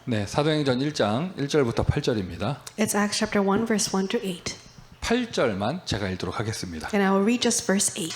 네, 사도행전 1장 1절부터 8절입니다. It's Acts chapter 1 verse 1 to 8. 8절만 제가 읽도록 하겠습니다. And I will read just verse 8.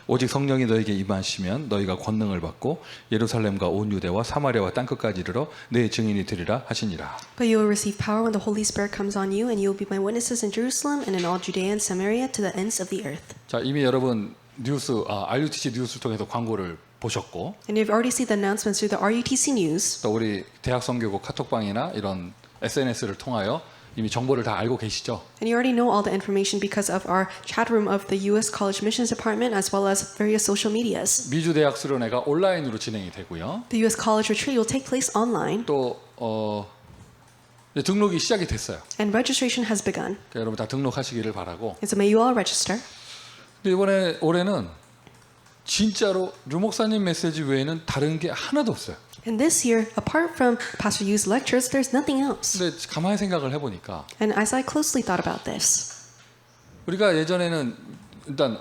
오직 성령이 너에게 임하시면 너희가 권능을 받고 예루살렘과 온 유대와 사마리아와 땅끝까지 이르러 내 증인이 되리라 하시니라. But you will receive power when the Holy Spirit comes on you, and you will be my witnesses in Jerusalem and in all Judea and Samaria to the ends of the earth. 자, 이미 여러분 RUTC 뉴스를 통해서 광고를 보셨고 And you've already seen the announcements through the RUTC News. 또 우리 대학 선교국 카톡방이나 이런 SNS를 통하여 이미 정보를 다 알고 계시죠? And you already know all the information because of our chat room of the U.S. College Missions Department as well as various social medias. 미주 대학 수련회가 온라인으로 진행이 되고요. The U.S. College Retreat will take place online, 또 이제 등록이 시작이 됐어요. and registration has begun. 그러니까 여러분 다 등록하시기를 바라고. And so may you all register. 근데 올해는 진짜로 류 목사님 메시지 외에는 다른 게 하나도 없어요. And this year, apart from Pastor Yu's lectures, there's nothing else. 근데 가만히 생각을 해보니까 And as I closely thought about this, 우리가 예전에는 일단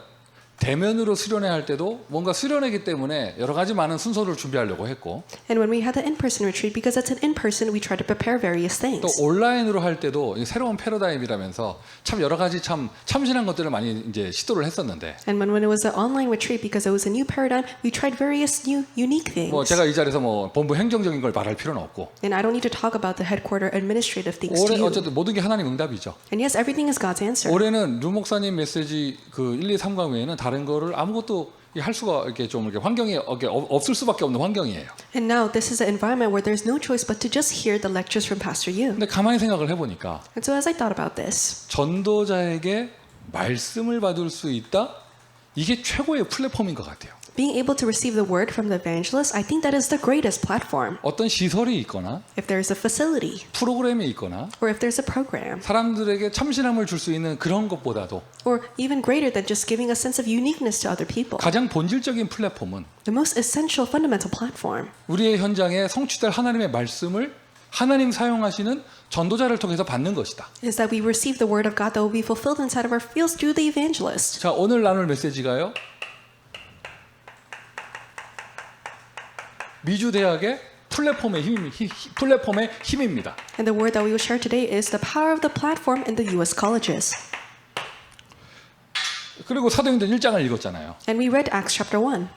대면으로 수련회 할 때도 뭔가 수련회이기 때문에 여러 가지 많은 순서를 준비하려고 했고 and when we had the in-person retreat, because it's an in-person, we try to prepare various things. 또 온라인으로 할 때도 새로운 패러다임이라면서 참 여러 가지 참 참신한 것들을 많이 이제 시도를 했었는데 And when it was an online retreat, because it was a new paradigm, we tried various new, unique things. 뭐 제가 이 자리에서 뭐 본부 행정적인 걸 말할 필요는 없고 And I don't need to talk about the headquarter administrative things to 올해 you. 어쨌든 모든 게 하나님 응답이죠. And yes, everything is God's answer. 올해는 류 목사님 메시지 그 1, 2, 3강 외에는 다른 거를 아무것도 할 수가 이렇게 좀 이렇게 환경이 없을 수밖에 없는 환경이에요. And now this is an environment where there's no choice but to just hear the lectures from Pastor Yu. 근데 가만히 생각을 해보니까 And so as I thought about this, 전도자에게 말씀을 받을 수 있다? 이게 최고의 플랫폼인 것 같아요. being able to receive the word from the evangelist, I think that is the greatest platform. 어떤 시설이 있거나 If there is a facility, 프로그램이 있거나 or if there's a program, 사람들에게 참신함을 줄 수 있는 그런 것보다도 or even greater than just giving a sense of uniqueness to other people, 가장 본질적인 플랫폼은 the most essential fundamental platform 우리의 현장에 성취될 하나님의 말씀을 하나님 사용하시는 전도자를 통해서 받는 것이다. is that we receive the word of God that will be fulfilled inside of our fields through the evangelist. 자, 오늘 나눌 메시지가요. 미주 대학의 플랫폼의 힘입니다. And the word that we will share today is the power of the platform in the U.S. colleges. 그리고 사도행전 1장을 읽었잖아요. And we read Acts chapter 1.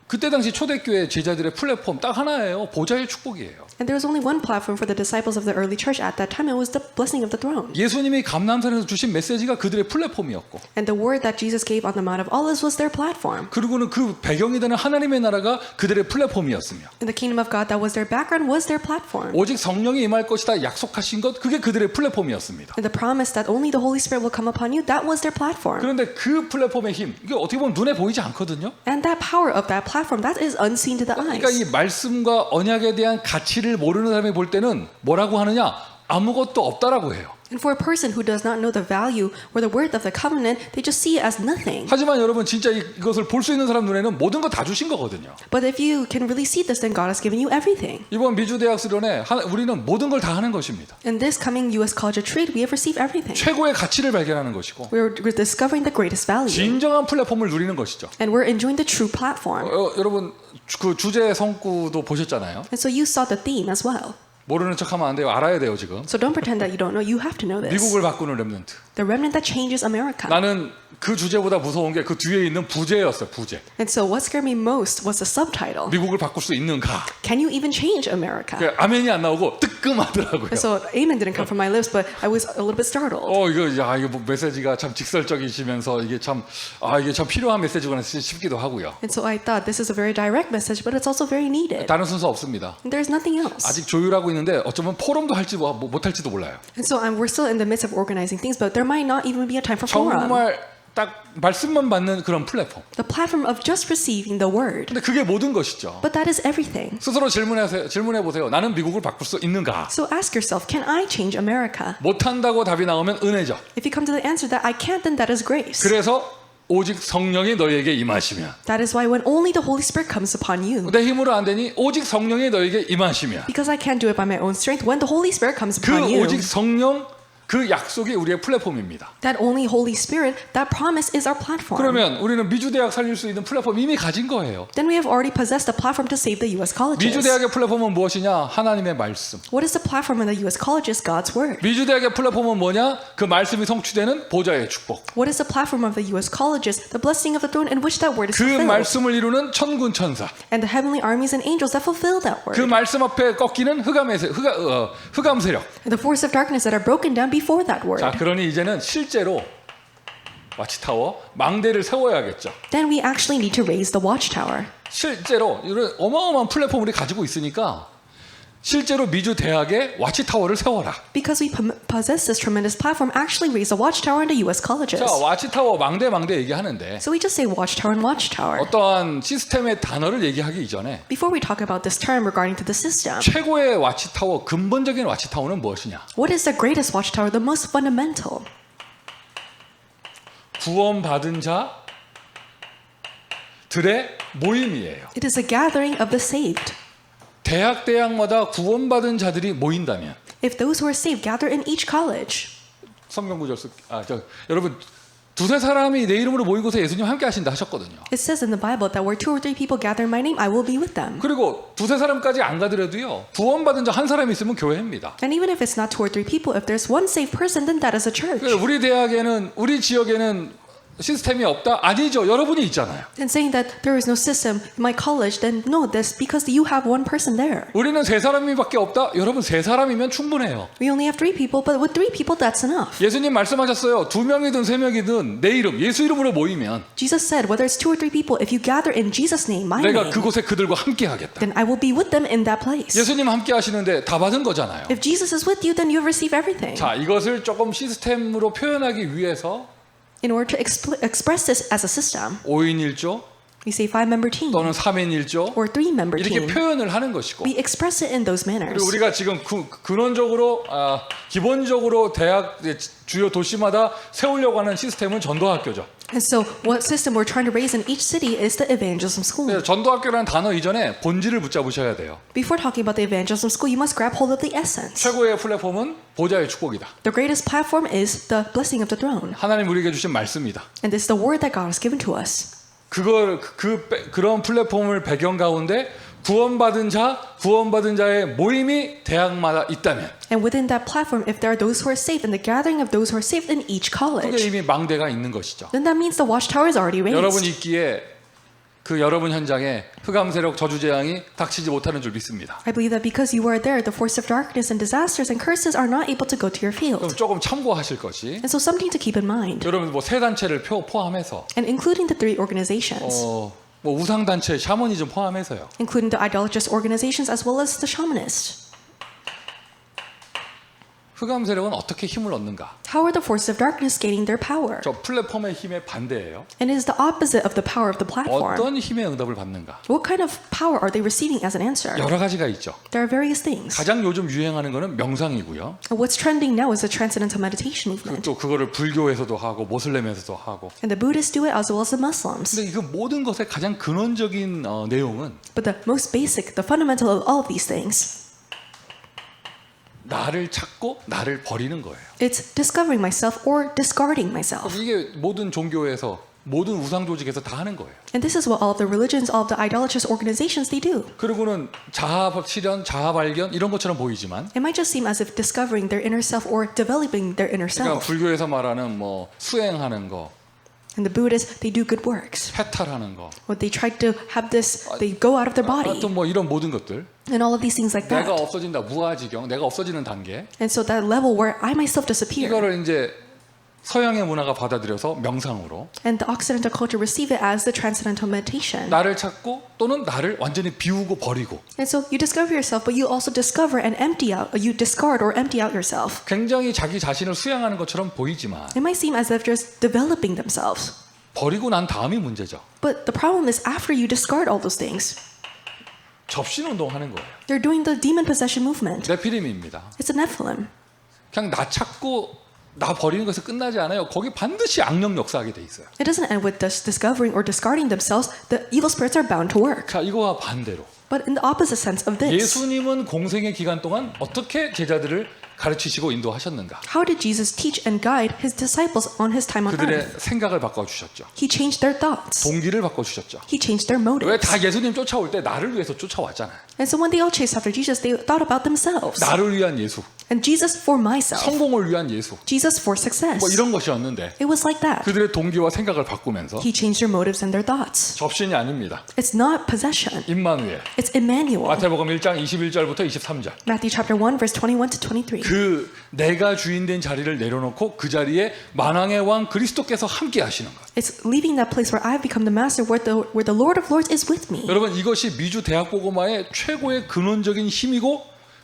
그때 당시 초대교회 제자들의 플랫폼 딱 하나예요. 보좌의 축복이에요. And there was only one platform for the disciples of the early church at that time. It was the blessing of the throne. 예수님이 감람산에서 주신 메시지가 그들의 플랫폼이었고 And the word that Jesus gave on the Mount of Olives was their platform. 그리고는 그 배경이 되는 하나님의 나라가 그들의 플랫폼이었으며 And the kingdom of God that was their background was their platform. 오직 성령이 임할 것이다 약속하신 것 그게 그들의 플랫폼이었습니다. And the promise that only the Holy Spirit will come upon you, that was their platform. 그런데 그 플랫폼의 힘 이게 어떻게 보면 눈에 보이지 않거든요. And that power of that platform, that is unseen to the 그러니까 이 eyes. 말씀과 언약에 대한 가치를 모르는 사람이 볼 때는 뭐라고 하느냐 아무것도 없다라고 해요. And for a person who does not know the value or the worth of the covenant, they just see it as nothing. 하지만 여러분 진짜 이것을 볼 수 있는 사람 눈에는 모든 거 다 주신 거거든요. But if you can really see this, then God has given you everything. 이번 미주 대학 수련회 우리는 모든 걸 다 하는 것입니다. In this coming U.S. College Retreat, we have received everything. 최고의 가치를 발견하는 것이고 We're discovering the greatest value. 진정한 플랫폼을 누리는 것이죠. And we're enjoying the true platform. 여러분 그 주제 성구도 보셨잖아요. And so you saw the theme as well. 모르는 척하면 안 돼요. 알아야 돼요 지금. So don't pretend that you don't know. You have to know this. 미국을 바꾸는 렘넌트. The remnant that changes America. 나는 그 주제보다 무서운 게 그 뒤에 있는 부제였어요. 부제. And so what scared me most was the subtitle. 미국을 바꿀 수 있는가? Can you even change America? 아멘이 안 나오고 뜨끔하더라고요. And so amen didn't come from my lips, but I was a little bit startled. 이거 뭐 메시지가 참 직설적이시면서 이게 참 필요한 메시지구나 싶기도 하고요. And so I thought this is a very direct message, but it's also very needed. 다른 순서 없습니다. And there's nothing else. 아직 조율하고 있는데 어쩌면 포럼도 할지 못할지도 몰라요. And so we're still in the midst of organizing things, but there might not even be a time for forum. 정말 딱 말씀만 받는 그런 플랫폼. The platform of just receiving the word. 근데 그게 모든 것이죠. But that is everything. 스스로 질문해 보세요. 나는 미국을 바꿀 수 있는가? So ask yourself, can I change America? 못한다고 답이 나오면 은혜죠. If you come to the answer that I can't, then that is grace. 그래서 오직 성령이 너희에게 임하시면 That is why when only the Holy Spirit comes upon you, 내 힘으로 안 되니 오직 성령이 너희에게 임하시면 because I can't do it by my own strength, when the Holy Spirit comes 그 upon you, 오직 성령 그 약속이 우리의 플랫폼입니다. That only Holy Spirit, that promise is our platform. 그러면 우리는 미주 대학 살릴 수 있는 플랫폼 이미 가진 거예요. Then we have already possessed the platform to save the U.S. colleges. 미주 대학의 플랫폼은 무엇이냐? 하나님의 말씀. What is the platform in the U.S. colleges? God's word. 미주 대학의 플랫폼은 뭐냐? 그 말씀이 성취되는 보좌의 축복. What is the platform of the U.S. colleges? The blessing of the throne in which that word is 그 fulfilled. 말씀을 이루는 천군 천사. And the heavenly armies and angels that fulfill that word. 그 말씀 앞에 꺾이는 흑암 세력. And the force of darkness that are broken down before that word. 자, 그러니 이제는 실제로 와치타워 망대를 세워야겠죠. Then we actually need to raise the watchtower. 실제로 이런 어마어마한 플랫폼을 우리 가지고 있으니까 실제로 미주 대학에 와치타워를 세워라. Because we possess this tremendous platform, actually raise the watchtower in the U.S. colleges. 자, 와치타워 망대 얘기하는데 So we just say watchtower and watchtower. 어떠한 시스템의 단어를 얘기하기 이전에 Before we talk about this term regarding to the system, 최고의 와치타워, 근본적인 와치타워는 무엇이냐? what is the greatest watchtower, the most fundamental? 구원받은 자들의 모임이에요. It is a gathering of the saved. 대학마다 구원받은 자들이 모인다면 If those who are saved gather in each college, 성경 구절 여러분 두세 사람이 내 이름으로 모인 곳에 예수님 함께 하신다 하셨거든요. it says in the Bible that where 2 or 3 people gather in my name, I will be with them. 그리고 두세 사람까지 안 가더라도요. 구원받은 자 한 사람이 있으면 교회입니다. And even if it's not 2 or 3 people, if there's one saved person, then that is a church. 우리 대학에는 우리 지역에는 시스템이 없다? 아니죠. 여러분이 있잖아요. And saying that there is no system in my college, then no, that's because you have one person there. 우리는 세 사람이밖에 없다? 여러분 세 사람이면 충분해요. We only have 3 people, but with 3 people, that's enough. 예수님 말씀하셨어요. 2명이든 3명이든 내 이름, 예수 이름으로 모이면 Jesus said, whether it's 2 or 3 people, if you gather in Jesus' name, my 내가 name, 그곳에 그들과 함께 하겠다. then I will be with them in that place. 예수님 함께 하시는데 다 받은 거잖아요. If Jesus is with you, then you have received everything. 자, 이것을 조금 시스템으로 표현하기 위해서 In order to express this as a system, 5인 1조 we say 5-member team 또는 3인 1조 or 3-member 이렇게 team. 표현을 하는 것이고 We express it in those manners. 그리고 우리가 지금 근원적으로 기본적으로 대학 주요 도시마다 세우려고 하는 시스템은 전도학교죠. And so what system we're trying to raise in each city is the evangelism school. 그래서 전도학교라는 단어 이전에 본질을 붙잡으셔야 돼요. Before talking about the evangelism school, you must grab hold of the essence. 최고의 플랫폼은 보좌의 축복이다. The greatest platform is the blessing of the throne. 하나님 우리에게 주신 말씀이다. And this is the word that God has given to us. 그런 플랫폼을 배경 가운데 구원받은 자의 모임이 대학마다 있다면 And within that platform, if there are those who are saved and the gathering of those who are saved in each 그게 college, 이미 망대가 있는 것이죠. then that means the watchtower is already 여러분 raised. 있기에 그 여러분 현장에 흑암 세력 저주재앙이 닥치지 못하는 줄 믿습니다. I believe that because you are there, the force of darkness and disasters and curses are not able to go to your 그럼 field. 조금 참고하실 것이 And so something to keep in mind, 여러분 뭐 세 단체를 포함해서 and including the 3 organizations, 뭐 우상 단체 샤머니즘 포함해서요. including the idolatrous organizations as well as the shamanists. 흑암 세력은 어떻게 힘을 얻는가? How are the forces of darkness gaining their power? 저 플랫폼의 힘의 반대예요. And it is the opposite of the power of the platform. 어떤 힘의 응답을 받는가? What kind of power are they receiving as an answer? 여러 가지가 있죠. There are various things. 가장 요즘 유행하는 거는 명상이고요. And what's trending now is the transcendental meditation movement. 또 그거를 불교에서도 하고 모슬렘에서도 하고. And the Buddhists do it as well as the Muslims. 근데 그 모든 것의 가장 근원적인 내용은 But the most basic, the fundamental of all of these things, 나를 찾고 나를 버리는 거예요. it's discovering myself or discarding myself. 이게 모든 종교에서 모든 우상 조직에서 다 하는 거예요. And this is what all of the religions, all of the idolatrous organizations, they do. 그리고는 자아 실현, 자아 발견 이런 것처럼 보이지만 It might just seem as if discovering their inner self or developing their inner 그러니까 self. 불교에서 말하는 뭐 수행하는 거, And the Buddhists, they do good works. 해탈하는 거, Or they try to have this, they go out of their body. 하여튼 뭐 이런 모든 것들 And all of these things like 내가 that. 없어진다 무아지경, 내가 없어지는 단계 And so that level where I myself disappear. 이거를 이제 서양의 문화가 받아들여서 명상으로 And the Occidental culture receive it as the transcendental meditation. 나를 찾고 또는 나를 완전히 비우고 버리고 And so you discover yourself, but you also discover and empty out, you discard or empty out yourself. 굉장히 자기 자신을 수양하는 것처럼 보이지만 It might seem as if just developing themselves. 버리고 난 다음이 문제죠. But the problem is after you discard all those things, 접신 운동하는 거예요. they're doing the demon possession movement. 네피림입니다. It's a Nephilim. 그냥 나 찾고 나 버리는 것에서 끝나지 않아요. 거기 반드시 악령 역사하게 돼 있어요. It doesn't end with just discovering or discarding themselves. The evil spirits are bound to work. 자, 이거와 반대로 But in the opposite sense of this, 예수님은 공생의 기간 동안 어떻게 제자들을 가르치시고 인도하셨는가? How did Jesus teach and guide his disciples on his time on 그들의 earth? 생각을 바꿔주셨죠. He changed their thoughts. 동기를 바꿔주셨죠. He changed their 왜 motives. 다 예수님 쫓아올 때 나를 위해서 쫓아왔잖아요. And so when they all chased after Jesus, they thought about themselves. 나를 위한 예수, And Jesus for myself. 성공을 위한 예수, Jesus for success. 뭐 이런 것이었는데 It was like that. 그들의 동기와 생각을 바꾸면서 He changed their motives and their thoughts. 접신이 아닙니다. It's not possession. 임마누엘. It's Emmanuel. 마태복음 1장 21절부터 23절. Matthew chapter 1 verse 21 to 23. 그 내가 주인된 자리를 내려놓고 그 자리에 만왕의 왕 그리스도께서 함께 하시는 것. It's leaving that place where I've become the master, where the Lord of Lords is with me. 여러분 이것이 미주 대학보고마의 최고의 근원적인 힘이고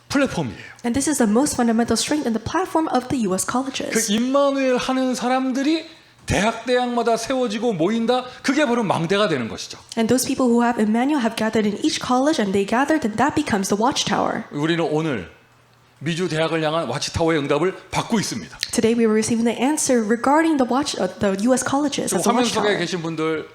플랫폼이에요. And this is the most fundamental strength in the platform of the U.S. 그 colleges. 임마누엘 하는 사람들이 대학마다 세워지고 모인다. 그게 바로 망대가 되는 것이죠. And those people who have Emmanuel have gathered in each college and they gathered and that becomes the watchtower. 우리는 오늘 미주 대학을 향한 와치타워의 응답을 받고 있습니다. Today we were receiving the answer regarding the U.S. colleges as a 화면 속에 watchtower. 계신 분들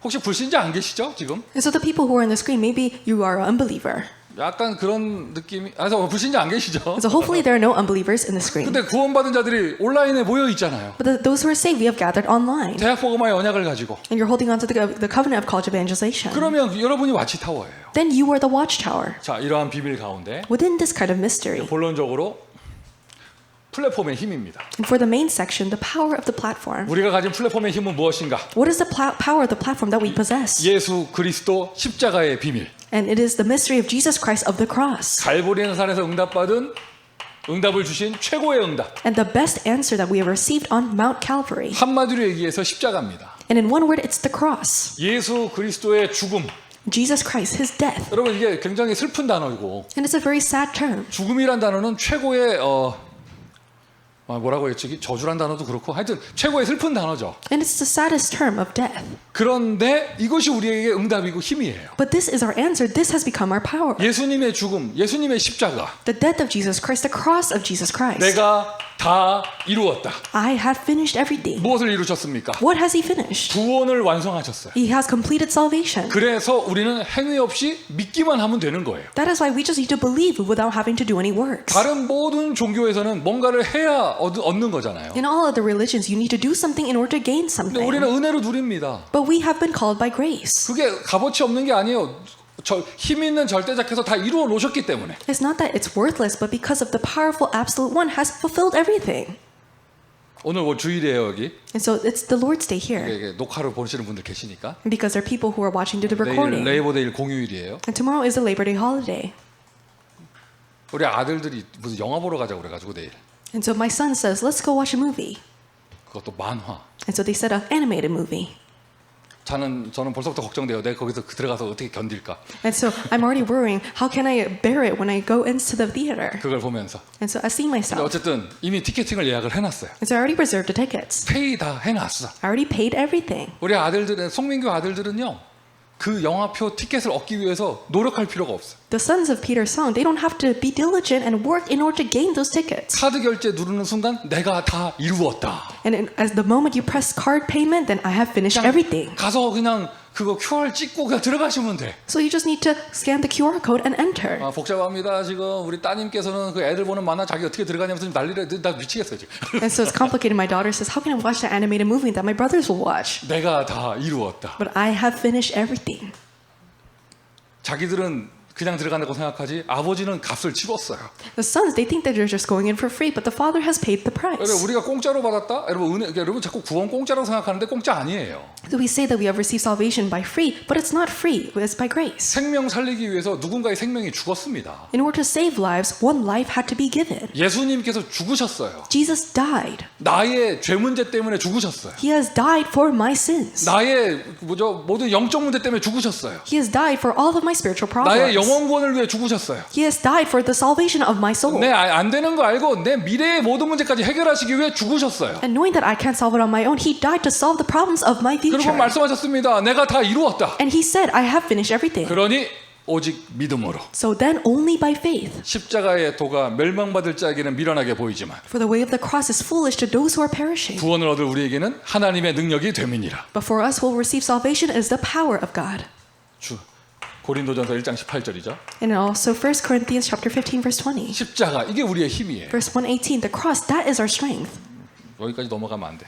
혹시 불신자 안 계시죠 지금? And so the people who are on the screen, maybe you are an unbeliever. 약간 그런 느낌이. 그래서 불신자 안 계시죠? And so hopefully there are no unbelievers in the screen. 근데 구원받은 자들이 온라인에 모여 있잖아요. But those who are saved, we have gathered online. 대학보고마의 언약을 가지고. And you're holding on to the covenant of college evangelization. 그러면 여러분이 와치타워예요. Then you are the watchtower. 자, 이러한 비밀 가운데 Within this kind of mystery, 본론적으로 플랫폼의 힘입니다. and for the main section, the power of the platform. 우리가 가진 플랫폼의 힘은 무엇인가? What is the power of the platform that we possess? 예수 그리스도 십자가의 비밀. And it is the mystery of Jesus Christ of the cross. 갈보리의 산에서 응답을 주신 최고의 응답. And the best answer that we have received on Mount Calvary. 한마디로 얘기해서 십자가입니다. And in one word, it's the cross. 예수 그리스도의 죽음. Jesus Christ, his death. 여러분 이게 굉장히 슬픈 단어이고 And it's a very sad term. 죽음이란 단어는 최고의 뭐라고 했지? 저주란 단어도 그렇고 하여튼 최고의 슬픈 단어죠. And it's the saddest term of death. 그런데 이것이 우리에게 응답이고 힘이에요. But this is our answer. This has become our power. 예수님의 죽음, 예수님의 십자가. The death of Jesus Christ, the cross of Jesus Christ. 내가 다 이루었다. I have finished everything. 무엇을 이루셨습니까? What has he finished? 구원을 완성하셨어요. He has completed salvation. 그래서 우리는 행위 없이 믿기만 하면 되는 거예요. That is why we just need to believe without having to do any works. 다른 모든 종교에서는 뭔가를 해야 얻는 거잖아요. In all other religions, you need to do something in order to gain 근데 우리는 something. 은혜로 누립니다. But we have been called by grace. 그게 값어치 없는 게 아니에요. 힘 있는 절대자께서 다 이루어 놓으셨기 때문에. It's not that it's worthless, but because of the powerful absolute one has fulfilled everything. 오늘 뭐 주일이에요 여기. And so it's the Lord's Day here. 이게 녹화로 보시는 분들 계시니까. Because there are people who are watching through the 내일 recording. 레이버데이 공휴일이에요. And tomorrow is the Labor Day holiday. 우리 아들들이 무슨 영화 보러 가자고 그래가지고 내일. And so my son says, let's go watch a movie. 그것도 만화. And so they said an animated movie. 저는 벌써부터 걱정돼요. 내가 거기서 들어가서 어떻게 견딜까? And so I'm already worrying, how can I bear it when I go into the theater? 그걸 보면서. And so I see 근데 myself. 어쨌든 이미 티켓팅을 예약을 해놨어요. And so I already reserved the tickets. 페이 다 해놨어. I already paid everything. 우리 아들들은 송민규 아들들은요. 그 영화표 티켓을 얻기 위해서 노력할 필요가 없어요. The sons of Peter's song, they don't have to be diligent and work in order to gain those tickets. 카드 결제 누르는 순간 내가 다 이루었다. And as the moment you press card payment, then I have finished everything. 가서 그냥 그거 QR 찍고 그냥 들어가시면 돼. So you just need to scan the QR code and enter. 복잡합니다. 지금 우리 따님께서는 그 애들 보는 만화 자기 어떻게 들어가냐면서 난리를 나 미치겠어요 지금. And so it's complicated. My daughter says, how can I watch the animated movie that my brothers will watch? 내가 다 이루었다. But I have finished everything. 자기들은 그냥 들어간다고 생각하지 아버지는 값을 치렀어요. The sons, they think that they're just going in for free, but the father has paid the price. 여러분 우리가 공짜로 받았다? 여러분 자꾸 구원 공짜라고 생각하는데 공짜 아니에요. So we say that we have received salvation by free, but it's not free, it's by grace. 생명 살리기 위해서 누군가의 생명이 죽었습니다. In order to save lives, one life had to be given. 예수님께서 죽으셨어요. Jesus died. 나의 죄 문제 때문에 죽으셨어요. He has died for my sins. 나의 모든 영적 문제 때문에 죽으셨어요. He has died for all of my spiritual 나의 problems. 영원권을 위해 죽으셨어요. He has died for the salvation of my soul. 내 안 되는 거 알고 내 미래의 모든 문제까지 해결하시기 위해 죽으셨어요. And knowing that I can't solve it on my own, He died to solve the problems of my 그리고 future. 말씀하셨습니다. 내가 다 이루었다. And He said, I have finished everything. 그러니 오직 믿음으로. So then only by faith. 십자가의 도가 멸망받을 자에게는 미련하게 보이지만 For the way of the cross is foolish to those who are perishing. 구원을 얻을 우리에게는 하나님의 능력이 됨이니라. But for us who will receive salvation is the power of God. 고린도전서 1장 18절이죠. And also 1 Corinthians chapter 15 verse 20. 십자가 이게 우리의 힘이에요. Verse 118, the cross, that is our strength. 여기까지 넘어가면 안 돼.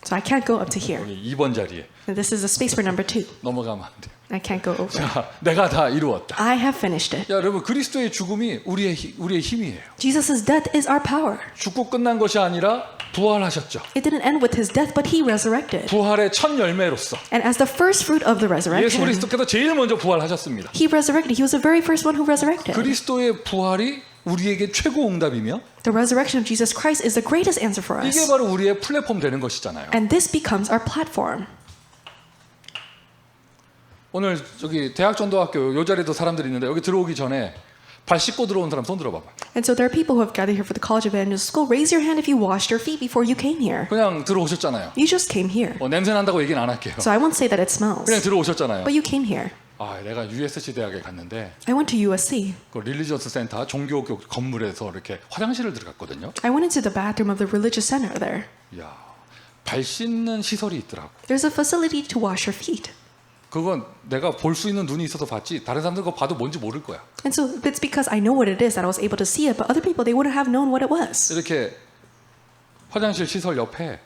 So I can't go up to here. 여기 2번 자리에 And this is a space for number 2. 넘어가면 안 돼. I can't go over. 자, 내가 다 이루었다. I have finished it. 야, 여러분 그리스도의 죽음이 우리의 힘이에요. Jesus' death is our power. 죽고 끝난 것이 아니라 부활하셨죠. It didn't end with his death, but he resurrected. 부활의 첫 열매로서 And as the first fruit of the 예수 resurrection, 그리스도께서 제일 먼저 부활하셨습니다. he resurrected. He was the very first one who resurrected. 그리스도의 부활이 우리에게 최고 응답이며 The resurrection of Jesus Christ is the greatest answer for 이게 us. 바로 우리의 플랫폼 되는 것이잖아요. And this becomes our platform. 오늘 저기 대학전도학교 요 자리에도 사람들이 있는데 여기 들어오기 전에 발 씻고 들어온 사람 손 들어봐봐. And so there are people who have gathered here for the College of Evangelist School. Raise your hand if you washed your feet before you came here. 그냥 들어오셨잖아요. You just came here. 냄새 난다고 얘기는 안 할게요. So I won't say that it smells. 그냥 들어오셨잖아요. But you came here. 아, 내가 USC 대학에 갔는데 I went to USC. 그 릴리저스 센터 종교교 건물에서 이렇게 화장실을 들어갔거든요. I went into the bathroom of the religious center there. 야, 발 씻는 시설이 있더라고. There's a facility to wash your feet. 그건 내가 볼 수 있는 눈이 있어서 봤지 다른 사람들 그거 봐도 뭔지 모를 거야. And so it's because I know what it is that I was able to see it, but other people, they wouldn't have known what it was. 이렇게 화장실 시설 옆에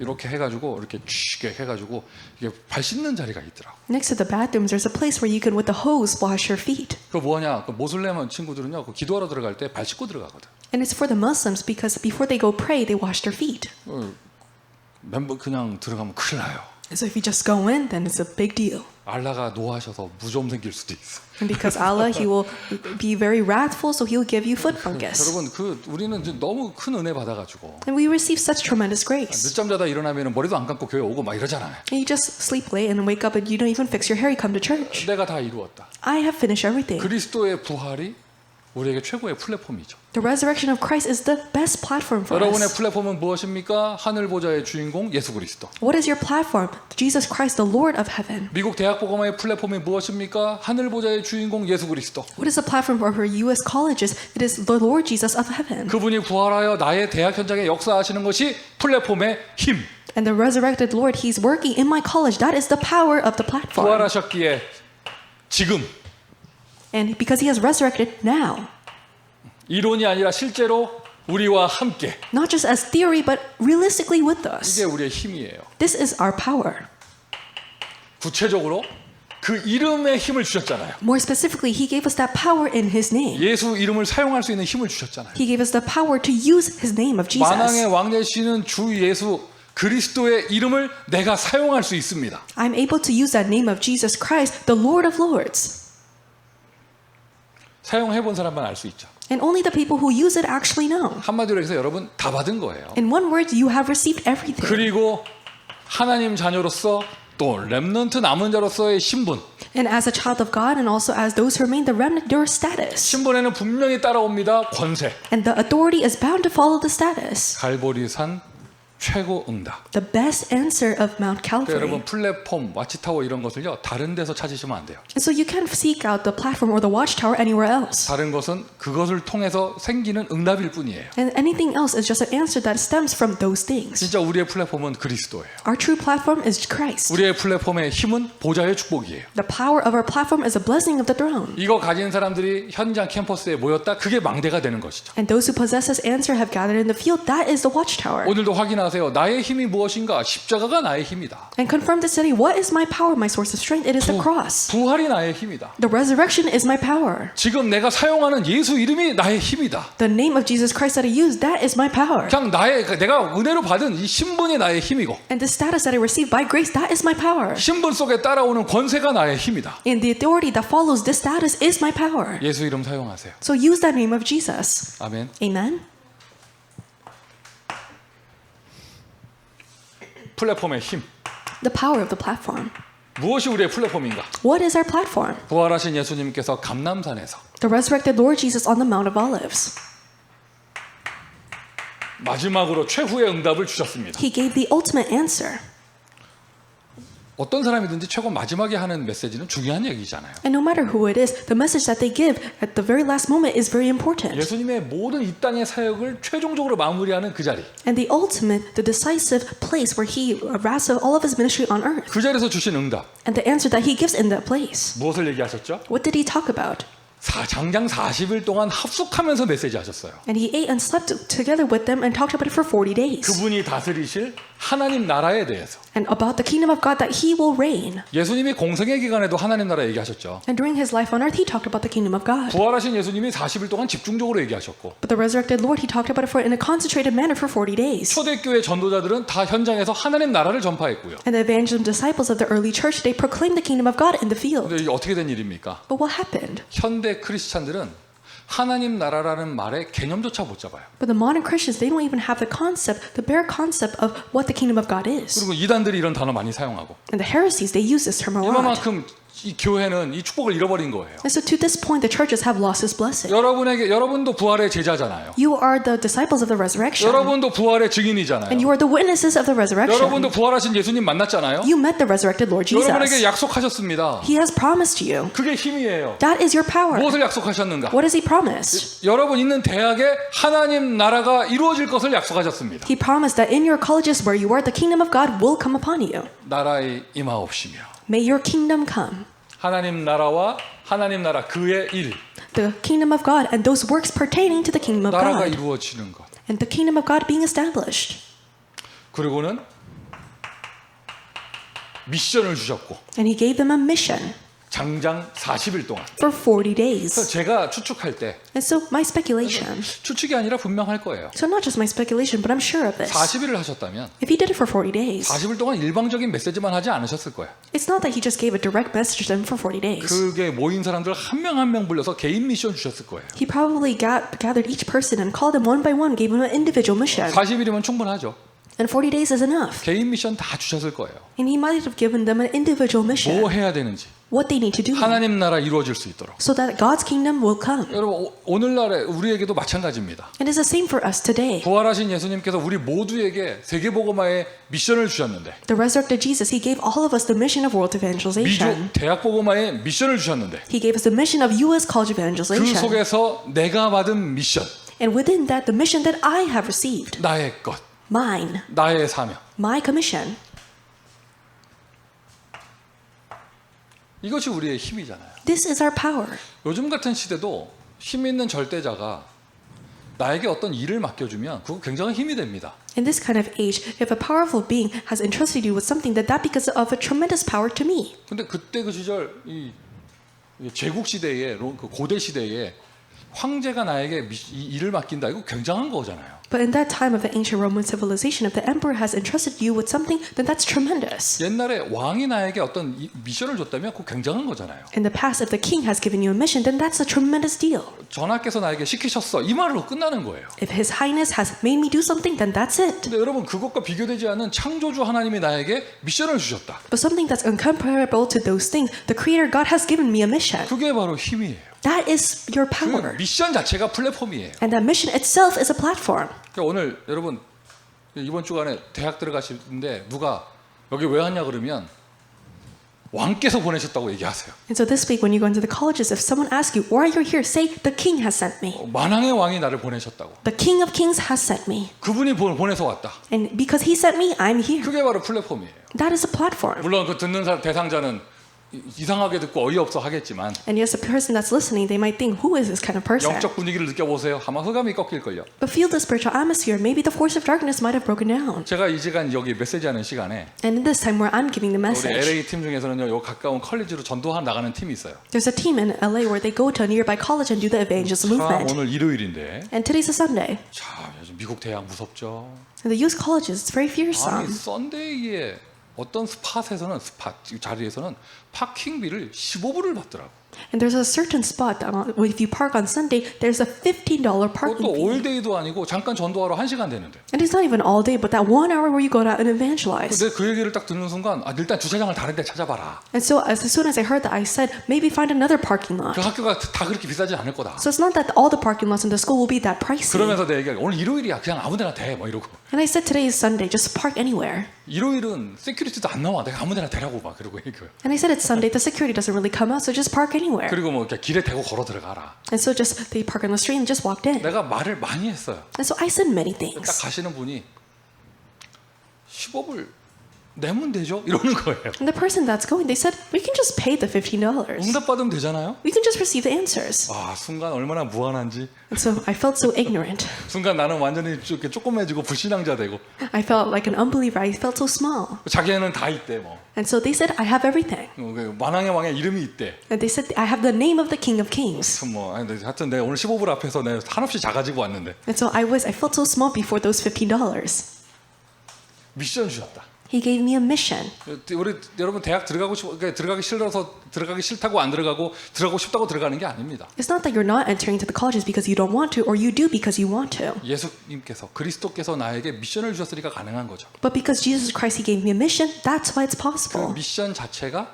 이렇게 해가지고 이렇게 쥐게 해가지고 이게 발 씻는 자리가 있더라고. Next to the bathrooms, there's a place where you can, with the hose, wash your feet. 그 뭐냐? 그 모슬렘 친구들은요, 그 기도하러 들어갈 때 발 씻고 들어가거든. And it's for the Muslims because before they go pray, they wash their feet. 멤버 그냥 들어가면 큰일 나요. And so if you just go in, then it's a big deal. 알라가 노하셔서 무좀 생길 수도 있어. And because Allah, He will be very wrathful, so He'll give you foot fungus. 여러분 우리는 이제 너무 큰 은혜 받아가지고 And we receive such tremendous grace. 늦잠 자다 일어나면 머리도 안 감고 교회 오고 막 이러잖아요. And you just sleep late and then wake up and you don't even fix your hair, you come to church. 내가 다 이루었다. I have finished everything. 그리스도의 부활이 우리에게 최고의 플랫폼이죠. The resurrection of Christ is the best platform for 여러분의 us. 플랫폼은 무엇입니까? 하늘 보좌의 주인공 예수 그리스도. What is your platform? Jesus Christ, the Lord of heaven. 미국 대학복음화의 플랫폼이 무엇입니까? 하늘 보좌의 주인공 예수 그리스도. What is the platform for U.S. colleges? It is the Lord Jesus of heaven. 그분이 부활하여 나의 대학 현장에 역사하시는 것이 플랫폼의 힘. And the resurrected Lord, He's working in my college. That is the power of the platform. 부활하셨기에 지금 And because He has resurrected now, 이론이 아니라 실제로 우리와 함께 not just as theory, but realistically with us. 이게 우리의 힘이에요. This is our power. 구체적으로 그 이름의 힘을 주셨잖아요. More specifically, He gave us that power in His name. 예수 이름을 사용할 수 있는 힘을 주셨잖아요. He gave us the power to use His name of 만왕의 Jesus. 왕 되시는 주 예수 그리스도의 이름을 내가 사용할 수 있습니다. I'm able to use that name of Jesus Christ, the Lord of Lords. 사용해 본 사람만 알 수 있죠. And only the people who use it actually know. 한마디로 해서 여러분 다 받은 거예요. In one word, you have received everything. 그리고 하나님 자녀로서 또 렘넌트 남은 자로서의 신분. And as a child of God and also as those who remain the remnant, your status. 신분에는 분명히 따라옵니다. 권세. And the authority is bound to follow the status. 갈보리산 최고 응답. The best answer of Mount 그러니까 여러분 Calvary. 플랫폼, 와치타워 이런 것을요 다른 데서 찾으시면 안 돼요. And so you can't seek out the platform or the watchtower anywhere else. 다른 것은 그것을 통해서 생기는 응답일 뿐이에요. And anything else is just an answer that stems from those things. 진짜 우리의 플랫폼은 그리스도예요. Our true platform is Christ. 우리의 플랫폼의 힘은 보좌의 축복이에요. The power of our platform is a blessing of the throne. 이거 가진 사람들이 현장 캠퍼스에 모였다. 그게 망대가 되는 것이죠. And those who possess this answer have gathered in the field. That is the watchtower. 오늘도 확인하세요. 나의 힘이 무엇인가? 십자가가 나의 힘이다. And confirm this today. What is my power, my source of strength? It is the cross. 부활이 나의 힘이다. The resurrection is my power. 지금 내가 사용하는 예수 이름이 나의 힘이다. The name of Jesus Christ that I use, that is my power. 그냥 내가 은혜로 받은 이 신분이 나의 힘이고 And the status that I received by grace, that is my power. 신분 속에 따라오는 권세가 나의 힘이다. And the authority that follows this status is my power. 예수 이름 사용하세요. So use that name of Jesus. 아멘. Amen. 플랫폼의 힘. The power of the platform. 무엇이 우리의 플랫폼인가? What is our platform? 부활하신 예수님께서 감람산에서 The resurrected Lord Jesus on the Mount of Olives. 마지막으로 최후의 응답을 주셨습니다. He gave the ultimate answer. 어떤 사람이든지 최고 마지막에 하는 메시지는 중요한 얘기잖아요. And no matter who it is, the message that they give at the very last moment is very important. 예수님의 모든 이 땅의 사역을 최종적으로 마무리하는 그 자리. And the ultimate, the decisive place where he wraps up all of his ministry on earth. 그 자리에서 주신 응답. And the answer that he gives in that place. 무엇을 얘기하셨죠? What did he talk about? 장장 40일 동안 합숙하면서 메시지 하셨어요. And he ate and slept together with them and talked about it for 40 days. 그분이 다스리실 하나님 나라에 대해서. And about the kingdom of God that he will reign. 예수님이 공생의 기간에도 하나님 나라 얘기하셨죠. And during his life on earth, he talked about the kingdom of God. 부활하신 예수님이 40일 동안 집중적으로 얘기하셨고 But the resurrected Lord, he talked about it in a concentrated manner for 40 days. 초대교회 전도자들은 다 현장에서 하나님 나라를 전파했고요. And the evangelism disciples of the early church, they proclaimed the kingdom of God in the field. 근데 이게 어떻게 된 일입니까? But what happened? 현대 크리스찬들은 하나님 나라라는 말의 개념조차 못 잡아요. But the modern Christians, they don't even have the concept, the bare concept of what the kingdom of God is. 그리고 이단들이 이런 단어 많이 사용하고 And the heresies, they use this term a lot. 이만큼 이 교회는 이 축복을 잃어버린 거예요. And so to this point, the churches have lost this blessing. 여러분도 부활의 제자잖아요. You are the disciples of the resurrection. 여러분도 부활의 증인이잖아요. And you are the witnesses of the resurrection. 여러분도 부활하신 예수님 만났잖아요. You met the resurrected Lord 여러분에게 Jesus. 약속하셨습니다. He has promised you. 그게 힘이에요. That is your power. 무엇을 약속하셨는가? What has he promised? 여러분 있는 대학에 하나님 나라가 이루어질 것을 약속하셨습니다. He promised that in your colleges where you are, the kingdom of God will come upon you. 나라의 임하옵시며 May your kingdom come. 하나님 나라와 하나님 나라 그의 일 The kingdom of God and those works pertaining to the kingdom of 나라가 God. 이루어지는 것. And the kingdom of God being established. 그리고는 미션을 주셨고 And he gave them a mission 장장 40일 동안. for 40 그래서 days. 제가 추측할 때 And so my speculation, 추측이 아니라 분명할 거예요. so not just my speculation, but I'm sure of this. 40일을 하셨다면 If he did it for 40 days, 40일 동안 일방적인 메시지만 하지 않으셨을 거예요. it's not that he just gave a direct message to them for 40 days. 그게 모인 사람들 한 명 한 명 불러서 개인 미션 주셨을 거예요. He probably gathered each person and called them one by one, gave them an individual mission. 40일이면 충분하죠. And 40 days is enough. 개인 미션 다 주셨을 거예요. And he might have given them an individual mission, 뭐 해야 되는지 what they need to do, 하나님 나라 이루어질 수 있도록. so that God's kingdom will come. 여러분 오늘날에 우리에게도 마찬가지입니다. And it's the same for us today. 부활하신 예수님께서 우리 모두에게 세계복음화의 미션을 주셨는데 The resurrected Jesus, he gave all of us the mission of world 미주 evangelization. 대학복음화의 미션을 주셨는데 He gave us the mission of U.S. college 그 evangelization. 속에서 내가 받은 미션, And within that, the mission that I have received, 나의 것, mine, 나의 사명. my commission, 이것이 우리의 힘이잖아요. this is our power. 요즘 같은 시대도 힘 있는 절대자가 나에게 어떤 일을 맡겨주면 그거 굉장한 힘이 됩니다. In this kind of age, if a powerful being has entrusted you with something, that becomes of a tremendous power to me. 근데 그때 그 시절 이 제국 시대에 그 고대 시대에 황제가 나에게 이 일을 맡긴다 이거 굉장한 거잖아요. But in that time of the ancient Roman civilization, if the emperor has entrusted you with something, then that's tremendous. 옛날에 왕이 나에게 어떤 미션을 줬다면 그거 굉장한 거잖아요. In the past, if the king has given you a mission, then that's a tremendous deal. 전하께서 나에게 시키셨어 이 말로 끝나는 거예요. If his highness has made me do something, then that's it. 근데 여러분 그것과 비교되지 않은 창조주 하나님이 나에게 미션을 주셨다. But something that's incomparable to those things, the creator God has given me a mission. 그게 바로 힘이에요. That is your 그 power. 미션 자체가 플랫폼이에요. And that mission itself is a platform. 그러니까 오늘 여러분 이번 주간에 대학 들어가시는데 누가 여기 왜 왔냐 그러면 왕께서 보내셨다고 얘기하세요. And so this week when you go into the colleges, if someone asks you, why are you here? Say, the king has sent me. 만왕의 왕이 나를 보내셨다고. The king of kings has sent me. 그분이 보내서 왔다. And because he sent me, I'm here. 그게 바로 플랫폼이에요. That is a platform. 물론 그 듣는 대상자는 이상하게 듣고 어이없어 하겠지만 And yes, the person that's listening, they might think, who is this kind of person? 영적 분위기를 느껴보세요. 아마 흑암이 꺾일걸요. But feel the spiritual atmosphere. Maybe the force of darkness might have broken down. 제가 이 시간 여기 메시지하는 시간에 And in this time where I'm giving the 우리 message, LA 팀 중에서는요, 요 가까운 컬리지로 전도한 나가는 팀이 있어요. there's a team in LA where they go to a nearby college and do the evangelism 참 movement. 오늘 일요일인데, And today's a Sunday. 참 요즘 미국 대학 무섭죠. And the youth colleges, it's very 아니 fearsome. 썬데이에 어떤 스팟에서는 자리에서는 파킹비를 15불을 받더라고. And there's a certain spot, if you park on Sunday, there's a $15 parking 그것도 fee. 올데이도 아니고 잠깐 전도하러 1시간 되는데. And it's not even all day, but that 1 hour where you go out and evangelize. 근데 그 얘기를 딱 듣는 순간 일단 주차장을 다른 데 찾아봐라. And so as soon as I heard that, I said, maybe find another parking lot. 그 학교가 다 그렇게 비싸지 않을 거다. So it's not that all the parking lots in the school will be that pricey. 그러면서 내 얘기가 오늘 일요일이야. 그냥 아무 데나 돼. 뭐 이러고. And I said, today is Sunday, just park anywhere. 일요일은 세큐리티도 안 나와. 내가 아무 데나 대라고 막 그러고 얘기해요. And I said, it's Sunday, the security doesn't really come out, so just park anywhere. 그리고 뭐 이렇게 길에 대고 걸어 들어가라. And so just they park on the street and just walked in. 내가 말을 많이 했어요. And so I said many 딱 things. 가시는 분이 15불 내면 되죠? 이러는 거예요. And the person that's going, they said, we can just pay the $15. 응답받으면 되잖아요. We can just receive the answers. 순간 얼마나 무한한지. And so I felt so ignorant. 순간 나는 완전히 이렇게 조그매지고 불신앙자 되고. I felt like an unbeliever. I felt so small. 자기는 다 있대 뭐. And so they said, I have everything. 만왕의 왕의 이름이 있대. And they said, I have the name of the King of Kings. 하여튼 내가 오늘 15불 앞에서 내가 한없이 작아지고 왔는데. And so I felt so small before those $15. 미션 주셨다. He gave me a mission. 우리 여러분 대학 들어가기 싫다고 안 들어가고 싶다고 들어가는 게 아닙니다. It's not that you're not entering to the colleges because you don't want to, or you do because you want to. 예수님께서 그리스도께서 나에게 미션을 주셨으니까 가능한 거죠. But because Jesus Christ, He gave me a mission, that's why it's 그 possible. 미션 자체가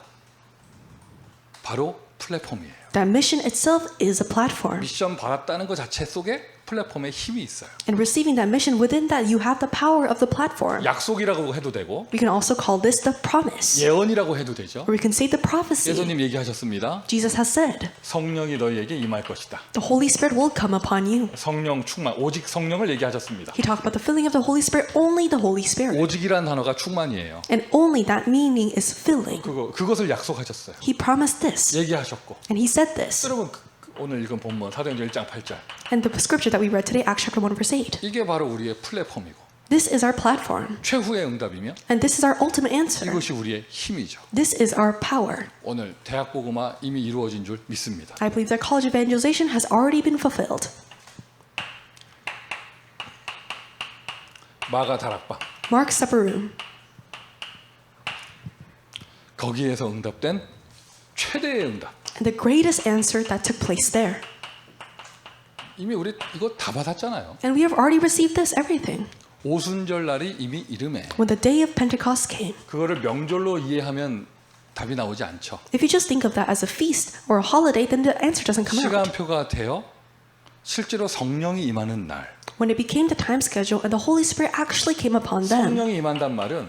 바로 플랫폼이에요. That mission itself is a platform. 미션 받았다는 것 자체 속에 플랫폼에 힘이 있어요. And receiving that mission, within that, you have the power of the platform. 약속이라고 해도 되고 We can also call this the promise. 예언이라고 해도 되죠. Or we can say the prophecy. 예수님 얘기하셨습니다. Jesus has said, 성령이 너희에게 임할 것이다. the Holy Spirit will come upon you. 성령 충만, 오직 성령을 얘기하셨습니다. He talked about the filling of the Holy Spirit, only the Holy Spirit. 오직이란 단어가 충만이에요. And only that meaning is filling. 그것을 약속하셨어요. He promised this. 얘기하셨고. And He said this. 여러분 오늘 읽은 본문 사도행전 1장 8절. And the scripture that we read today, Acts chapter 1 verse 8. 이게 바로 우리의 플랫폼이고 This is our platform. 최후의 응답이며 And this is our ultimate answer. 이것이 우리의 힘이죠. This is our power. 오늘 대학 복음화 이미 이루어진 줄 믿습니다. I believe that college evangelization has already been fulfilled. 마가 다락방 Mark's supper room. 거기에서 응답된 최대의 응답. And the greatest answer that took place there. 이미 우리 이거 다 받았잖아요. And we have already received this, everything. 오순절 날이 이미 이름에 When the day of Pentecost came. 그거를 명절로 이해하면 답이 나오지 않죠. If you just think of that as a feast or a holiday, then the answer doesn't come out. 시간표가 되어 실제로 성령이 임하는 날. When it became the time schedule and the Holy Spirit actually came upon them. 성령이 임한단 말은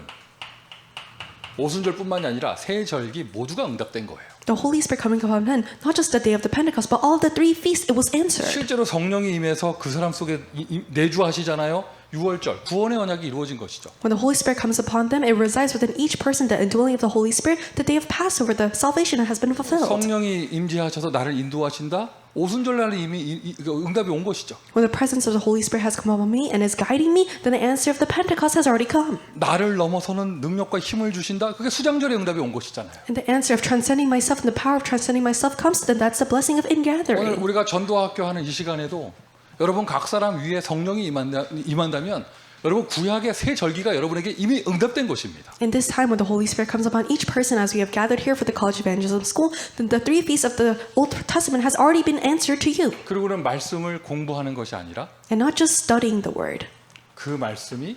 오순절뿐만이 아니라 세 절기 모두가 응답된 거예요. The Holy Spirit coming upon them, not just the day of the Pentecost, but all the 3 feasts, it was answered. 실제로 성령이 임해서 그 사람 속에 내주하시잖아요. 6월절 구원의 언약이 이루어진 것이죠. When the Holy Spirit comes upon them, it resides within each person, the indwelling of the Holy Spirit. The day of Passover, the salvation has been fulfilled. 성령이 임재하셔서 나를 인도하신다. 오순절 날에 이미 응답이 온 것이죠. When the presence of the Holy Spirit has come upon me and is guiding me, then the answer of the Pentecost has already come. 나를 넘어서는 능력과 힘을 주신다. 그게 수장절의 응답이 온 것이잖아요. And the answer of transcending myself and the power of transcending myself comes, then that's the blessing of 오늘 ingathering. 우리가 전도학교 하는 이 시간에도 여러분 각 사람 위에 성령이 임한다면 여러분 구약의 세 절기가 여러분에게 이미 응답된 것입니다. In this time when the Holy Spirit comes upon each person as we have gathered here for the College Evangelism School, then the 3 feasts of the Old Testament has already been answered to you. 그리고는 말씀을 공부하는 것이 아니라 And not just studying the word. 그 말씀이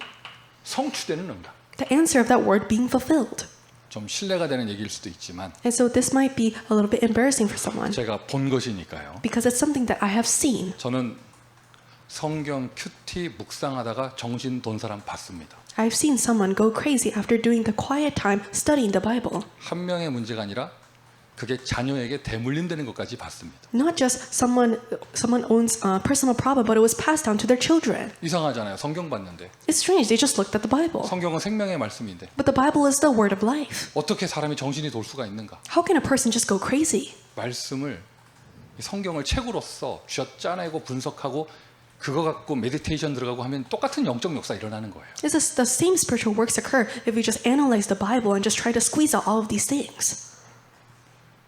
성취되는 응답. The answer of that word being fulfilled. 좀 신뢰가 되는 얘기일 수도 있지만 And so this might be a little bit embarrassing for someone 제가 본 것이니까요. because it's something that I have seen. 저는 성경 큐티 묵상하다가 정신 돈 사람 봤습니다. I've seen someone go crazy after doing the quiet time studying the Bible. 한 명의 문제가 아니라 그게 자녀에게 대물림되는 것까지 봤습니다. Not just someone owns a personal problem, but it was passed down to their children. 이상하잖아요. 성경 봤는데 It's strange. They just looked at the Bible. 성경은 생명의 말씀인데 But the Bible is the word of life. 어떻게 사람이 정신이 돌 수가 있는가? How can a person just go crazy? 말씀을 성경을 책으로서 쥐어짜내고 분석하고 그거 갖고 메디테이션 들어가고 하면 똑같은 영적 역사 일어나는 거예요. This is the same spiritual works occur if we just analyze the Bible and just try to squeeze out all of these things.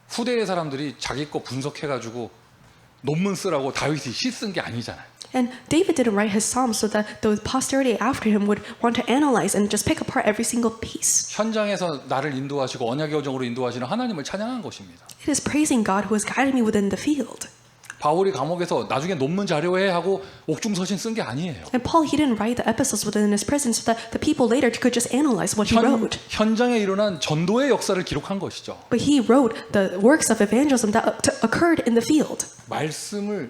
후대의 사람들이 자기 거 분석해가지고 논문 쓰라고 다윗이 시 쓴 게 아니잖아요. And David didn't write his psalms so that the posterity after him would want to analyze and just pick apart every single piece. 현장에서 나를 인도하시고 언약의 여정으로 인도하시는 하나님을 찬양한 것입니다. It is praising God who has guided me within the field. 바울이 감옥에서 나중에 논문 자료회 하고 옥중서신 쓴 게 아니에요. And Paul, he didn't write the epistles within his prison so that the people later could just analyze what he wrote. 현장에 일어난 전도의 역사를 기록한 것이죠. But he wrote the works of evangelism that occurred in the field. 말씀을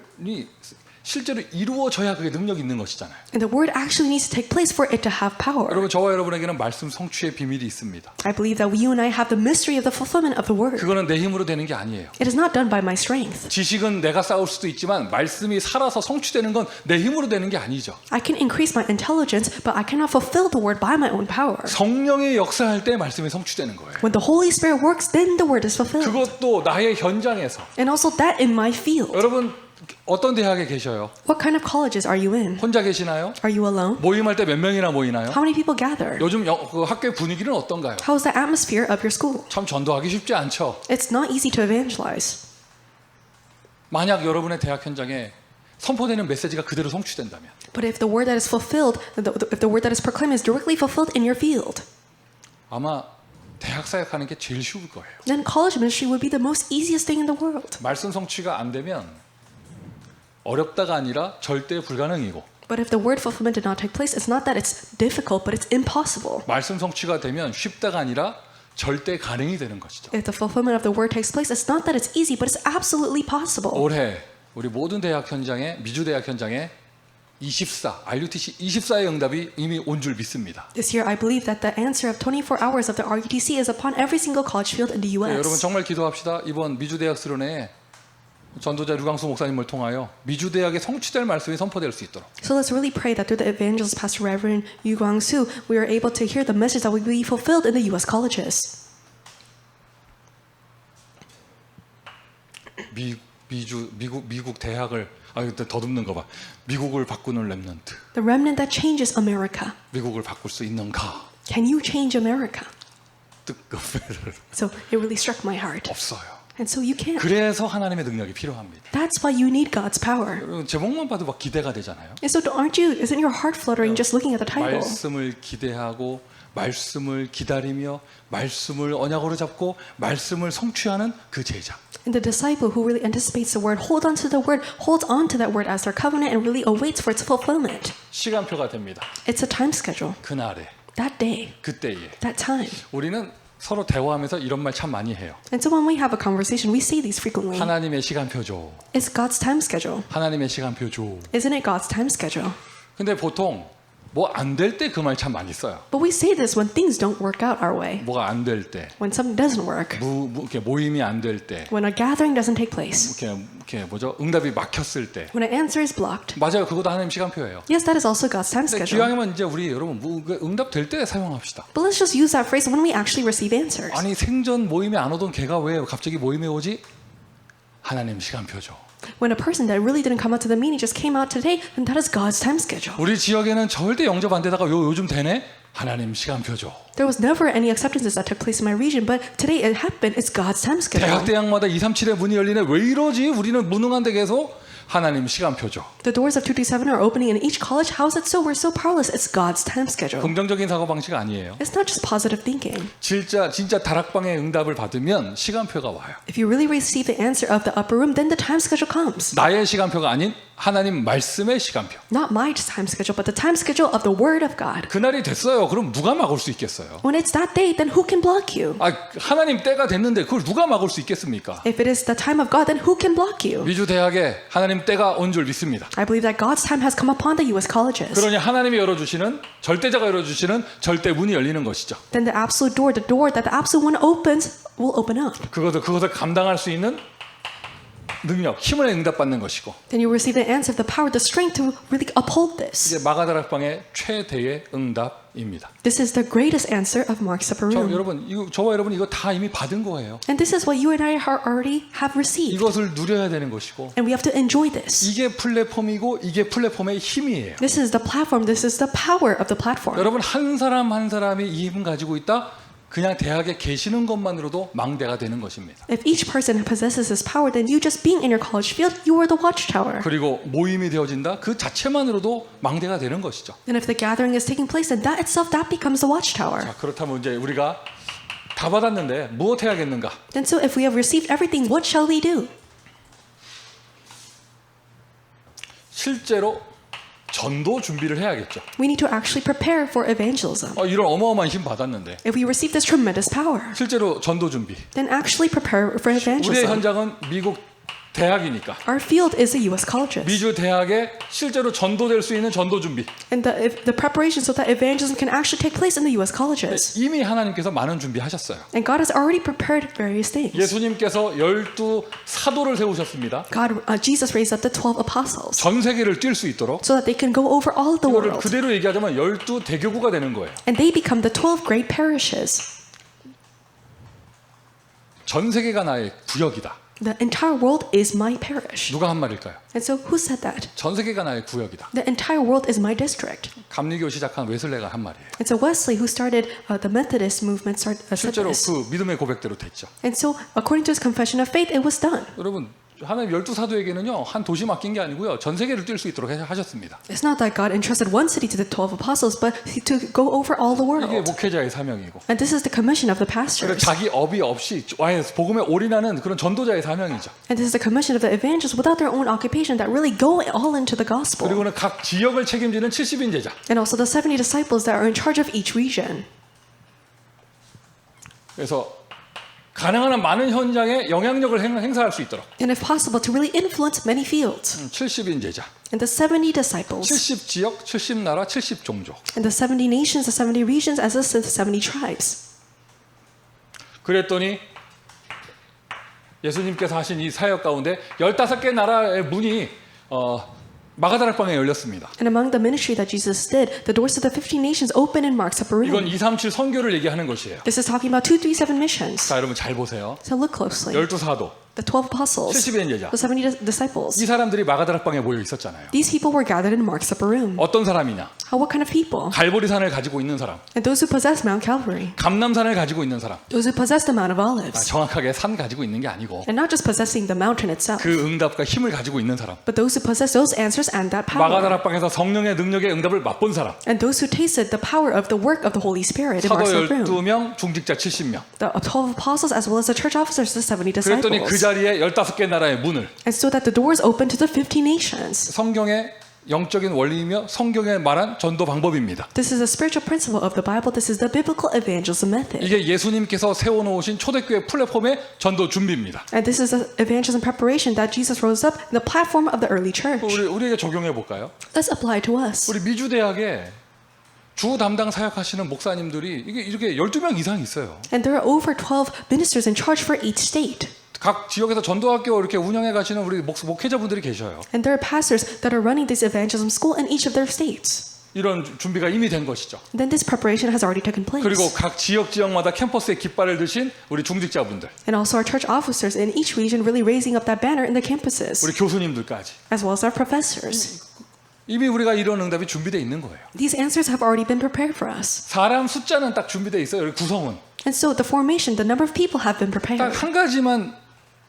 실제로 이루어져야 그게 능력이 있는 것이잖아요. And the word actually needs to take place for it to have power. 여러분, 저와 여러분에게는 말씀 성취의 비밀이 있습니다. I believe that you and I have the mystery of the fulfillment of the word. 그거는 내 힘으로 되는 게 아니에요. It is not done by my strength. 지식은 내가 쌓을 수도 있지만 말씀이 살아서 성취되는 건 내 힘으로 되는 게 아니죠. I can increase my intelligence, but I cannot fulfill the word by my own power. 성령의 역사할 때 말씀이 성취되는 거예요. When the Holy Spirit works, then the word is fulfilled. 그것도 나의 현장에서. And also that in my field. 여러분, 어떤 대학에 계셔요? What kind of colleges are you in? 혼자 계시나요? Are you alone? 모임할 때 몇 명이나 모이나요? How many people gather? 요즘 그 학교의 분위기는 어떤가요? How's the atmosphere of your school? 참 전도하기 쉽지 않죠. It's not easy to evangelize. 만약 여러분의 대학 현장에 선포되는 메시지가 그대로 성취된다면 But if the word that is fulfilled, if the word that is proclaimed is directly fulfilled in your field, 아마 대학 사역하는 게 제일 쉬울 거예요. then college ministry would be the most easiest thing in the world. 말씀 성취가 안 되면 어렵다가 아니라 절대 불가능이고, But if the word fulfillment did not take place, it's not that it's difficult, but it's impossible. 말씀 성취가 되면 쉽다가 아니라 절대 가능이 되는 것이죠. If the fulfillment of the word takes place, it's not that it's easy, but it's absolutely possible. 올해 우리 모든 대학 현장에, 미주 대학 현장에 24, RUTC 24의 응답이 이미 온 줄 믿습니다. This year, I believe that the answer of 24 hours of the RUTC is upon every single college field in the 네, 여러분 U.S. 정말 기도합시다. 이번 미주 대학 수련회에 전도자 류광수 목사님을 통하여 미주 대학에 성취될 말씀이 선포될 수 있도록. So let's really pray that through the evangelist, Pastor Reverend Yu Guangsu, we are able to hear the message that will be fulfilled in the U.S. colleges. 미국 대학을 더듬는 거 봐. 미국을 바꾸는 렘넌트. The remnant that changes America. 미국을 바꿀 수 있는가? Can you change America? 뜻깊을 So it really struck my heart. 없어요. And so you can't. 그래서 하나님의 능력이 필요합니다. That's why you need God's power. 여러분, 제목만 봐도 막 기대가 되잖아요. And so isn't your heart fluttering just looking at the title? 말씀을 기대하고 말씀을 기다리며 말씀을 언약으로 잡고 말씀을 성취하는 그 제자. And the disciple who really anticipates the word, holds on to the word, holds on to that word as their covenant and really awaits for its fulfillment. 시간표가 됩니다. It's a time schedule. 그날에, That day, 그때에. that time. 우리는 서로 대화하면서 이런 말 참 많이 해요. And so when we have a conversation, we say these frequently. 하나님의 시간표죠. It's God's time schedule. 하나님의 시간표죠. Isn't it God's time schedule? 근데 보통 뭐 안 될 때 그 말 참 많이 써요. But we say this when things don't work out our way. 뭐가 안 될 때, When something doesn't work. 이렇게 모임이 안 될 때, When a gathering doesn't take place. 이렇게 응답이 막혔을 때. When an answer is blocked. 맞아요. 그것도 하나님 시간표예요. Yes, that is also God's time 근데 schedule. 기왕이면 이제 우리 여러분 응답 될 때 사용합시다. But let's just use that phrase when we actually receive answers. 아니 생전 모임에 안 오던 걔가 왜 갑자기 모임에 오지? 하나님 시간표죠. When a person that really didn't come out to the meeting just came out today, then that is God's time schedule. 우리 지역에는 절대 영접 안 되다가 요즘 되네? 하나님 시간표죠. There was never any acceptances that took place in my region, but today it happened. It's God's time schedule. 대학마다 237의 문이 열리네. 왜 이러지? 우리는 무능한데 계속 하나님 시간표죠. The doors of 227 are opening in each college. How is it so? We're so powerless. It's God's time schedule. 긍정적인 사고방식 아니에요. It's not just positive thinking. 진짜 다락방의 응답을 받으면 시간표가 와요. If you really receive the answer of the upper room, then the time schedule comes. 나의 시간표가 아닌 하나님 말씀의 시간표. Not my time schedule, but the time schedule of the Word of God. 그날이 됐어요. 그럼 누가 막을 수 있겠어요? When it's that day, then who can block you? 하나님 때가 됐는데 그걸 누가 막을 수 있겠습니까? If it is the time of God, then who can block you? 미주 대학에 하나님 때가 온 줄 믿습니다. I believe that God's time has come upon the U.S. colleges. 그러니 하나님이 열어주시는 절대자가 열어주시는 절대 문이 열리는 것이죠. Then the absolute door that the absolute one opens, will open up. 그것을 감당할 수 있는 능력, 힘을 응답받는 것이고. Then you receive the answer, the power, the strength to really uphold this. 이제 마가다락방의 최대의 응답입니다. This is the greatest answer of Mark's upper room. 저와 여러분 이거 다 이미 받은 거예요. And this is what you and I already have received. 이것을 누려야 되는 것이고. And we have to enjoy this. 이게 플랫폼이고 이게 플랫폼의 힘이에요. This is the platform. This is the power of the platform. 여러분 한 사람 한 사람이 이 힘을 가지고 있다. 그냥 대학에 계시는 것만으로도 망대가 되는 것입니다. If each person possesses this power, then you just being in your college field, you are the watchtower. 그리고 모임이 되어진다. 그 자체만으로도 망대가 되는 것이죠. And if the gathering is taking place, then that itself, that becomes the watchtower. 자, 그렇다면 이제 우리가 다 받았는데 무엇 해야겠는가? And so if we have received everything, what shall we do? 실제로 전도 준비를 해야겠죠. We need to actually prepare for evangelism. 이런 어마어마한 힘 받았는데 If we receive this tremendous power, 실제로 전도 준비. then actually prepare for 우리의 evangelism. 현장은 미국 대학이니까 Our field is the U.S. colleges. 미주 대학에 실제로 전도될 수 있는 전도 준비. And the preparation so that evangelism can actually take place in the U.S. colleges. 이미 하나님께서 많은 준비하셨어요. And God has already prepared various things. 예수님께서 12 사도를 세우셨습니다. Jesus raised up the 12 apostles 전 세계를 뛸 수 있도록. so that they can go over all of the 이거를 world. 그대로 얘기하자면 12 대교구가 되는 거예요. And they become the 12 great parishes. 전 세계가 나의 구역이다. The entire world is my parish. 누가 한 말일까요? And so who said that? 전 세계가 나의 구역이다. The entire world is my district. 감리교 시작한 웨슬레가 한 말이에요. And so Wesley, who started the Methodist movement, said 실제로 this. 그 믿음의 고백대로 됐죠. And so according to his confession of faith, it was done. 여러분 하나님 12사도에게는요 한 도시 맡긴 게 아니고요 전 세계를 뛸 수 있도록 하셨습니다. It's not that God entrusted one city to the 12 apostles, but to go over all the 이게 world. 목회자의 사명이고 And this is the commission of the 그리고 pastors. 자기 업이 없이 아예 복음에 올인하는 그런 전도자의 사명이죠. And this is the commission of the evangelists without their own occupation that really go all into the gospel. 그리고는 각 지역을 책임지는 70인 제자. And also the 70 disciples that are in charge of each region. 그래서 가능한 한 많은 현장에 영향력을 행사할 수 있도록 And if possible, to really influence many fields. 70인 제자. And the 70 disciples. 70 지역, 70 나라, 70 종족. And the 70 nations, the 70 regions, as well as the 70 tribes. 그랬더니 예수님께서 하신 이 사역 가운데 15개 나라의 문이 마가다락방에 열렸습니다. And among the ministry that Jesus did, the doors to the 50 nations opened in Mark's upper 이건 room. 237 선교를 얘기하는 것이에요. This is talking about 237 missions. 자, 여러분 잘 보세요. So look closely. 12사도, The 12 apostles, 70인 제자. the 70 disciples. 이 사람들이 마가다락방에 모여 있었잖아요. These people were gathered in Mark's upper room. 어떤 사람이냐? What kind of people? 갈보리산을 가지고 있는 사람, And those who possess Mount Calvary. 감남산을 가지고 있는 사람. Those who possess the Mount of Olives. 정확하게 산 가지고 있는 게 아니고 And not just possessing the mountain itself, 그 응답과 힘을 가지고 있는 사람. but those who possess those answers and that power. 마가다락방에서 성령의 능력의 응답을 맛본 사람. And those who tasted the power of the work of the Holy Spirit in 사도 Mark's upper room. 12명, 중직자 70명. The 12 apostles as well as the church officers, the 70 그랬더니 그 disciples. 자리에 15개 나라의 문을 And so that the doors open to the 50 nations. 성경의 영적인 원리이며 성경에 말한 전도 방법입니다. This is a spiritual principle of the Bible. This is the biblical evangelism method. 이게 예수님께서 세워놓으신 초대교회 플랫폼의 전도 준비입니다. And this is the evangelism preparation that Jesus rose up in the platform of the early church. 우리에게 적용해 볼까요? Let's apply to us. 우리 미주 대학에 주 담당 사역하시는 목사님들이 이게 이렇게 12명 이상 있어요. And there are over 12 ministers in charge for each state. 각 지역에서 전도학교 이렇게 운영해 가시는 우리 목회자분들이 계셔요. And there are pastors that are running this evangelism school in each of their states. 이런 준비가 이미 된 것이죠. Then this preparation has already taken place. 그리고 각 지역마다 캠퍼스에 깃발을 드신 우리 중직자분들, And also our church officers in each region really raising up that banner in the campuses, 우리 교수님들까지 as well as our professors. 이미 우리가 이런 응답이 준비되어 있는 거예요. These answers have already been prepared for us. 사람 숫자는 딱 준비되어 있어요. 우리 구성은 And so the formation, the number of people have been prepared. 딱 한 가지만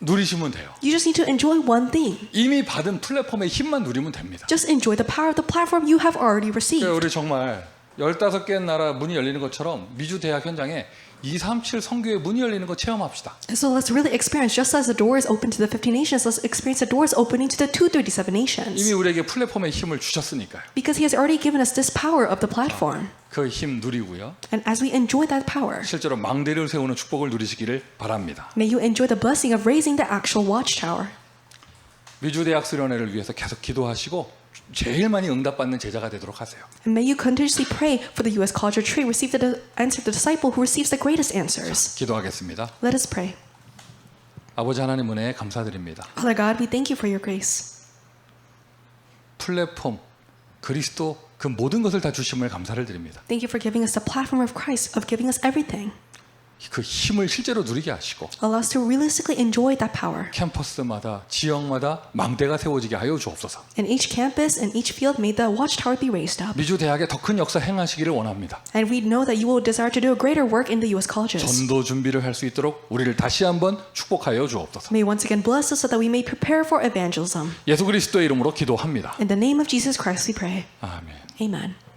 누리시면 돼요. You just need to enjoy one thing. 이미 받은 플랫폼의 힘만 누리면 됩니다. Just enjoy the power of the platform you have already received. 그러니까 우리 정말 15개 나라 문이 열리는 것처럼 미주 대학 현장에 237 선교의 문이 열리는 거 체험합시다. So let's really experience, just as the doors open to the 50 nations, let's experience the doors opening to the 237 nations. 이미 우리에게 플랫폼의 힘을 주셨으니까요. Because He has already given us this power of the platform. 그 힘 누리고요. And as we enjoy that power, 실제로 망대를 세우는 축복을 누리시기를 바랍니다. may you enjoy the blessing of raising the actual watchtower. 미주 대학 수련회를 위해서 계속 기도하시고 제일 많이 응답받는 제자가 되도록 하세요. And may you continuously pray for the U.S. College Retreat, receive the answer of the disciple who receives the greatest answers. 기도하겠습니다. Let us pray. 아버지 하나님 은혜에 감사드립니다. Father God, we thank you for your grace. 플랫폼, 그리스도 그 모든 것을 다 주심을 감사를 드립니다. Thank you for giving us the platform of Christ, of giving us everything. 그 힘을 실제로 누리게 하시고 Allow us to realistically enjoy that power. 캠퍼스마다 지역마다 망대가 세워지게 하여 주옵소서. In each campus and each field, may the watchtower be raised up. 미주 대학에 더 큰 역사 행하시기를 원합니다. And we know that you will desire to do a greater work in the U.S. colleges. 전도 준비를 할 수 있도록 우리를 다시 한번 축복하여 주옵소서. May once again bless us so that we may prepare for evangelism. 예수 그리스도의 이름으로 기도합니다. In the name of Jesus Christ we pray. 아멘. Amen.